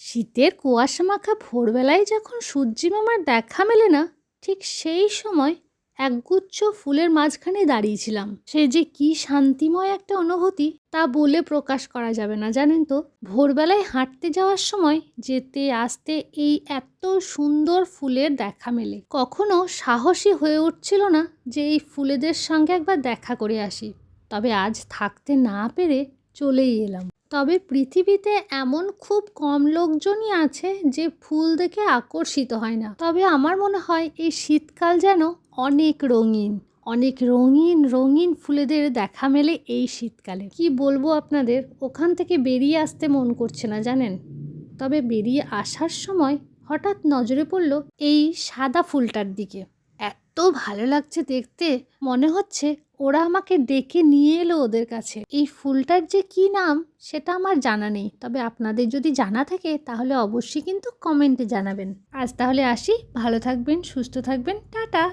শীতের কুয়াশা মাখা ভোরবেলায় যখন সূর্যি মামার দেখা মেলে না, ঠিক সেই সময় একগুচ্ছ ফুলের মাঝখানে দাঁড়িয়েছিলাম। সে যে কি শান্তিময় একটা অনুভূতি তা বলে প্রকাশ করা যাবে না, জানেন তো। ভোরবেলায় হাঁটতে যাওয়ার সময় যেতে আসতে এই এত সুন্দর ফুলের দেখা মেলে, কখনো সাহসী হয়ে উঠছিল না যে এই ফুলেদের সঙ্গে একবার দেখা করে আসি। তবে আজ থাকতে না পেরে চলেই এলাম। তবে পৃথিবীতে এমন খুব কম লোকজনই আছে যে ফুল দেখে আকর্ষিত হয় না। তবে আমার মনে হয় এই শীতকাল যেন অনেক রঙিন, অনেক রঙিন রঙিন ফুলেদের দেখা মেলে এই শীতকালে। কি বলবো আপনাদের, ওখান থেকে বেরিয়ে আসতে মন করছে না, জানেন। তবে বেরিয়ে আসার সময় হঠাৎ নজরে পড়ল এই সাদা ফুলটার দিকে। এত ভালো লাগছে দেখতে, মনে হচ্ছে ওরা আমাকে ডেকে নিয়ে এলো ওদের কাছে। এই ফুলটার যে কি নাম সেটা আমার জানা নেই, তবে আপনাদের যদি জানা থাকে তাহলে অবশ্যই কিন্তু কমেন্টে জানাবেন। আজ তাহলে আসি, ভালো থাকবেন, সুস্থ থাকবেন, টাটা।